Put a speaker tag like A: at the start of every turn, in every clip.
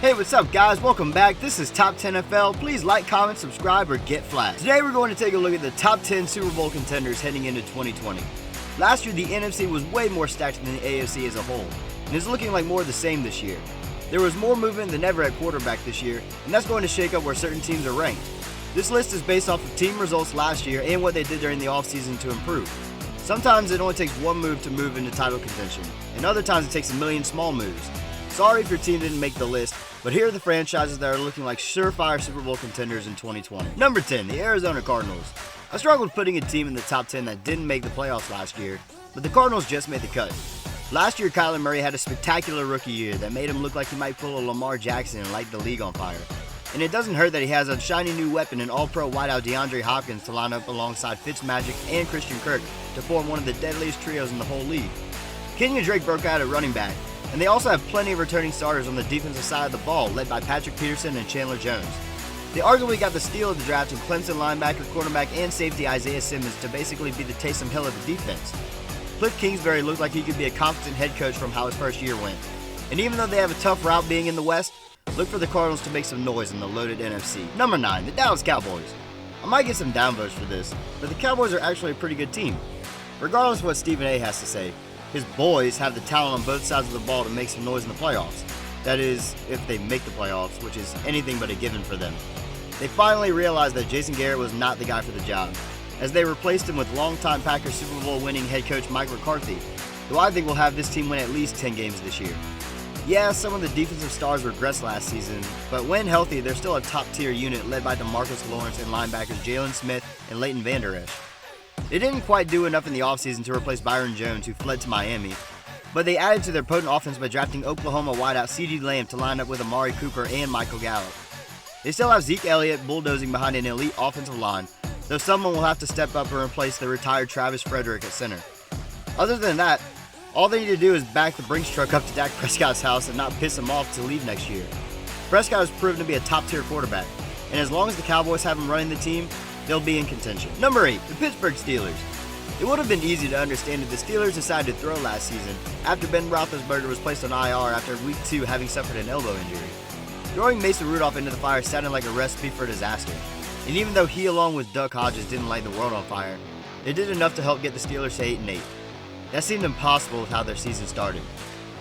A: Hey, what's up guys? Welcome back. This is TOPTENFL. Please like, comment, subscribe, or get flagged. Today we're going to take a look at the top 10 Super Bowl contenders heading into 2020. Last year the NFC was way more stacked than the AFC as a whole, and it's looking like more of the same this year. There was more movement than ever at quarterback this year, and that's going to shake up where certain teams are ranked. This list is based off of team results last year and what they did during the offseason to improve. Sometimes it only takes one move to move into title contention, and other times it takes a million small moves. Sorry if your team didn't make the list, but here are the franchises that are looking like surefire Super Bowl contenders in 2020. Number 10, the Arizona Cardinals. I struggled putting a team in the top 10 that didn't make the playoffs last year, but the Cardinals just made the cut. Last year, Kyler Murray had a spectacular rookie year that made him look like he might pull a Lamar Jackson and light the league on fire. And it doesn't hurt that he has a shiny new weapon in all-pro wideout DeAndre Hopkins to line up alongside Fitzmagic and Christian Kirk to form one of the deadliest trios in the whole league. Kenyon Drake broke out at running back, and they also have plenty of returning starters on the defensive side of the ball, led by Patrick Peterson and Chandler Jones. They arguably got the steal of the draft in Clemson linebacker, cornerback, and safety Isaiah Simmons to basically be the Taysom Hill of the defense. Cliff Kingsbury looked like he could be a competent head coach from how his first year went. And even though they have a tough route being in the West, look for the Cardinals to make some noise in the loaded NFC. Number 9, the Dallas Cowboys. I might get some downvotes for this, but the Cowboys are actually a pretty good team. Regardless of what Stephen A has to say, his boys have the talent on both sides of the ball to make some noise in the playoffs. That is, if they make the playoffs, which is anything but a given for them. They finally realized that Jason Garrett was not the guy for the job, as they replaced him with longtime Packers Super Bowl winning head coach Mike McCarthy, who I think will have this team win at least 10 games this year. Yeah, some of the defensive stars regressed last season, but when healthy, they're still a top-tier unit led by DeMarcus Lawrence and linebackers Jalen Smith and Leighton Vander Esch. They didn't quite do enough in the offseason to replace Byron Jones, who fled to Miami, but they added to their potent offense by drafting Oklahoma wideout CeeDee Lamb to line up with Amari Cooper and Michael Gallup. They still have Zeke Elliott bulldozing behind an elite offensive line, though someone will have to step up and replace the retired Travis Frederick at center. Other than that, all they need to do is back the Brinks truck up to Dak Prescott's house and not piss him off to leave next year. Prescott has proven to be a top-tier quarterback, and as long as the Cowboys have him running the team, they'll be in contention. Number 8, the Pittsburgh Steelers. It would have been easy to understand if the Steelers decided to throw last season after Ben Roethlisberger was placed on IR after week 2 having suffered an elbow injury. Throwing Mason Rudolph into the fire sounded like a recipe for disaster, and even though he along with Duck Hodges didn't light the world on fire, they did enough to help get the Steelers to 8-8. That seemed impossible with how their season started.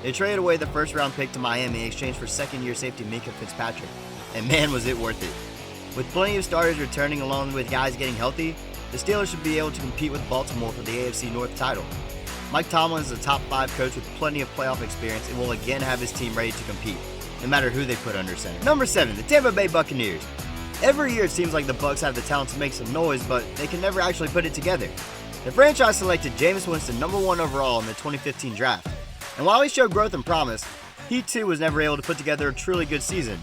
A: They traded away the first-round pick to Miami in exchange for second-year safety Minkah Fitzpatrick, and man was it worth it. With plenty of starters returning along with guys getting healthy, the Steelers should be able to compete with Baltimore for the AFC North title. Mike Tomlin is a top 5 coach with plenty of playoff experience and will again have his team ready to compete, no matter who they put under center. Number 7, the Tampa Bay Buccaneers. Every year it seems like the Bucs have the talent to make some noise, but they can never actually put it together. The franchise selected Jameis Winston number 1 overall in the 2015 draft, and while he showed growth and promise, he too was never able to put together a truly good season,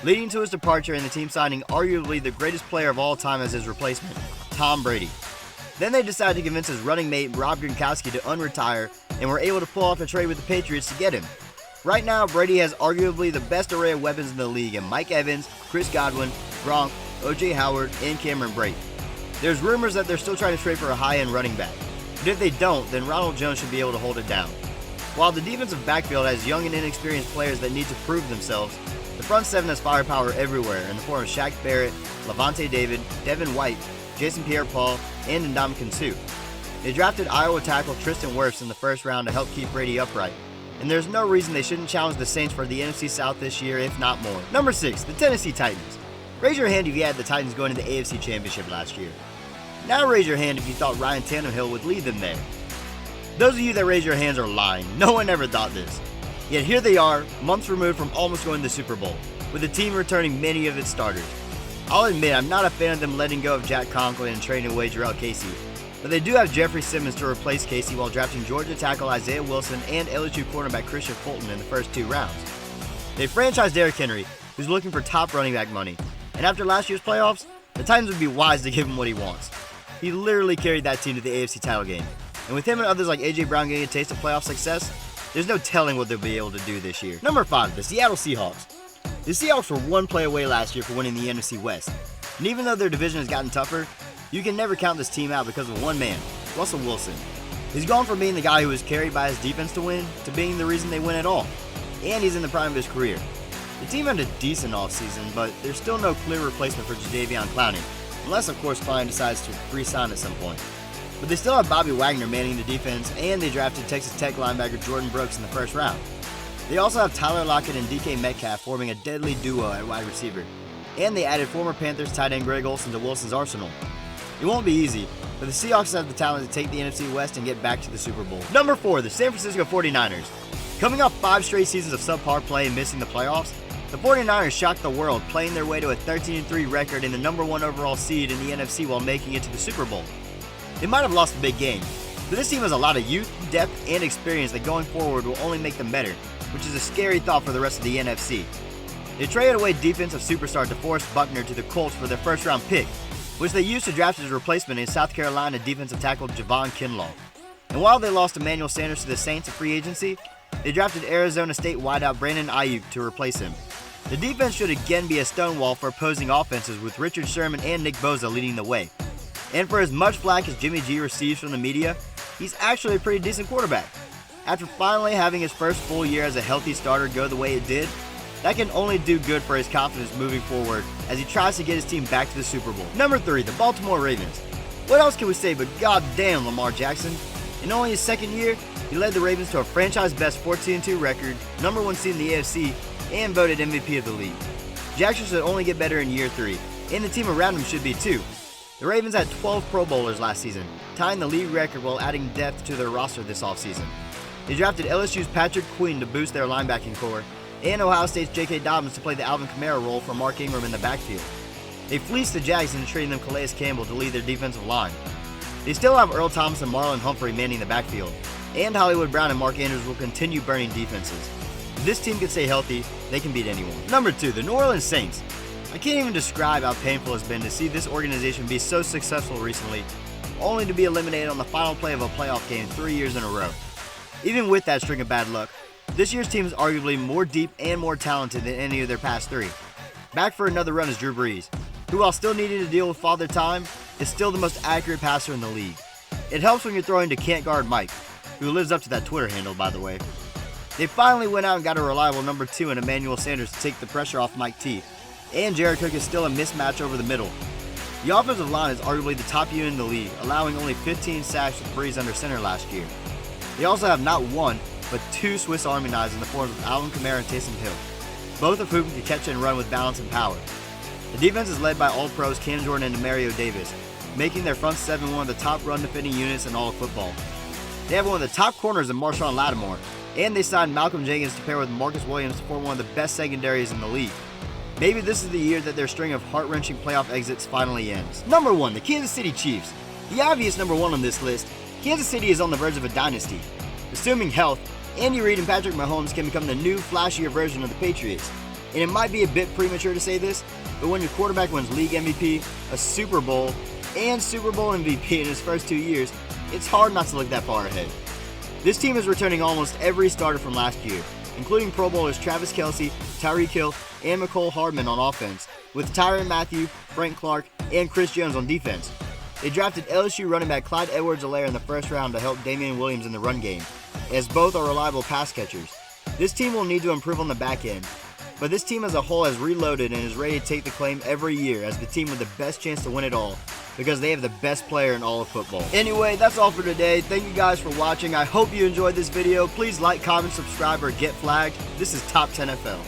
A: leading to his departure and the team signing arguably the greatest player of all time as his replacement, Tom Brady. Then they decided to convince his running mate Rob Gronkowski to unretire and were able to pull off a trade with the Patriots to get him. Right now, Brady has arguably the best array of weapons in the league in Mike Evans, Chris Godwin, Gronk, O.J. Howard, and Cameron Brate. There's rumors that they're still trying to trade for a high-end running back, but if they don't, then Ronald Jones should be able to hold it down. While the defensive backfield has young and inexperienced players that need to prove themselves, the front 7 has firepower everywhere in the form of Shaq Barrett, Levante David, Devin White, Jason Pierre-Paul, and Ndamukong Suh. They drafted Iowa tackle Tristan Wirfs in the first round to help keep Brady upright, and there's no reason they shouldn't challenge the Saints for the NFC South this year, if not more. Number 6, the Tennessee Titans. Raise your hand if you had the Titans going to the AFC Championship last year. Now raise your hand if you thought Ryan Tannehill would lead them there. Those of you that raise your hands are lying. No one ever thought this. Yet here they are, months removed from almost going to the Super Bowl, with the team returning many of its starters. I'll admit I'm not a fan of them letting go of Jack Conklin and trading away Jarrell Casey, but they do have Jeffrey Simmons to replace Casey while drafting Georgia tackle Isaiah Wilson and LSU cornerback Christian Fulton in the first 2 rounds. They franchised Derrick Henry, who's looking for top running back money, and after last year's playoffs, the Titans would be wise to give him what he wants. He literally carried that team to the AFC title game, and with him and others like A.J. Brown getting a taste of playoff success, there's no telling what they'll be able to do this year. Number 5, the Seattle Seahawks. The Seahawks were 1 play away last year for winning the NFC West, and even though their division has gotten tougher, you can never count this team out because of one man, Russell Wilson. He's gone from being the guy who was carried by his defense to win to being the reason they win at all, and he's in the prime of his career. The team had a decent offseason, but there's still no clear replacement for Jadeveon Clowney, unless of course Clowney decides to re-sign at some point. But they still have Bobby Wagner manning the defense, and they drafted Texas Tech linebacker Jordan Brooks in the first round. They also have Tyler Lockett and DK Metcalf forming a deadly duo at wide receiver, and they added former Panthers tight end Greg Olsen to Wilson's arsenal. It won't be easy, but the Seahawks have the talent to take the NFC West and get back to the Super Bowl. Number 4, the San Francisco 49ers. Coming off 5 straight seasons of subpar play and missing the playoffs, the 49ers shocked the world, playing their way to a 13-3 record and the number 1 overall seed in the NFC while making it to the Super Bowl. They might have lost a big game, but this team has a lot of youth, depth, and experience that going forward will only make them better, which is a scary thought for the rest of the NFC. They traded away defensive superstar DeForest Buckner to the Colts for their first-round pick, which they used to draft his replacement in South Carolina defensive tackle Javon Kinlaw. And while they lost Emmanuel Sanders to the Saints in free agency, they drafted Arizona State wideout Brandon Ayuk to replace him. The defense should again be a stonewall for opposing offenses, with Richard Sherman and Nick Bosa leading the way. And for as much flack as Jimmy G receives from the media, he's actually a pretty decent quarterback. After finally having his first full year as a healthy starter go the way it did, that can only do good for his confidence moving forward as he tries to get his team back to the Super Bowl. Number 3, the Baltimore Ravens. What else can we say but goddamn Lamar Jackson? In only his second year, he led the Ravens to a franchise-best 14-2 record, number 1 seed in the AFC, and voted MVP of the league. Jackson should only get better in year 3, and the team around him should be too. The Ravens had 12 Pro Bowlers last season, tying the league record while adding depth to their roster this offseason. They drafted LSU's Patrick Queen to boost their linebacking core, and Ohio State's J.K. Dobbins to play the Alvin Kamara role for Mark Ingram in the backfield. They fleeced the Jags into trading them Calais Campbell to lead their defensive line. They still have Earl Thomas and Marlon Humphrey manning the backfield, and Hollywood Brown and Mark Andrews will continue burning defenses. If this team can stay healthy, they can beat anyone. Number 2, the New Orleans Saints. I can't even describe how painful it's been to see this organization be so successful recently, only to be eliminated on the final play of a playoff game 3 years in a row. Even with that string of bad luck, this year's team is arguably more deep and more talented than any of their past 3. Back for another run is Drew Brees, who while still needing to deal with father time, is still the most accurate passer in the league. It helps when you're throwing to can't guard Mike, who lives up to that Twitter handle by the way. They finally went out and got a reliable number 2 in Emmanuel Sanders to take the pressure off Mike T, and Jared Cook is still a mismatch over the middle. The offensive line is arguably the top unit in the league, allowing only 15 sacks with Brees under center last year. They also have not 1, but 2 Swiss Army knives in the forms of Alvin Kamara and Taysom Hill, both of whom can catch and run with balance and power. The defense is led by All-Pros Cam Jordan and Demario Davis, making their front 7 one of the top run-defending units in all of football. They have one of the top corners in Marshawn Lattimore, and they signed Malcolm Jenkins to pair with Marcus Williams to form one of the best secondaries in the league. Maybe this is the year that their string of heart-wrenching playoff exits finally ends. Number 1, the Kansas City Chiefs. The obvious number 1 on this list, Kansas City is on the verge of a dynasty. Assuming health, Andy Reid and Patrick Mahomes can become the new, flashier version of the Patriots. And it might be a bit premature to say this, but when your quarterback wins league MVP, a Super Bowl, and Super Bowl MVP in his first 2 years, it's hard not to look that far ahead. This team is returning almost every starter from last year, including Pro Bowlers Travis Kelce, Tyreek Hill, and McCole Hardman on offense, with Tyrann Mathieu, Frank Clark, and Chris Jones on defense. They drafted LSU running back Clyde Edwards-Helaire in the first round to help Damian Williams in the run game, as both are reliable pass catchers. This team will need to improve on the back end, but this team as a whole has reloaded and is ready to take the claim every year as the team with the best chance to win it all, because they have the best player in all of football. Anyway, that's all for today. Thank you guys for watching. I hope you enjoyed this video. Please like, comment, subscribe, or get flagged. This is TOPTENFL.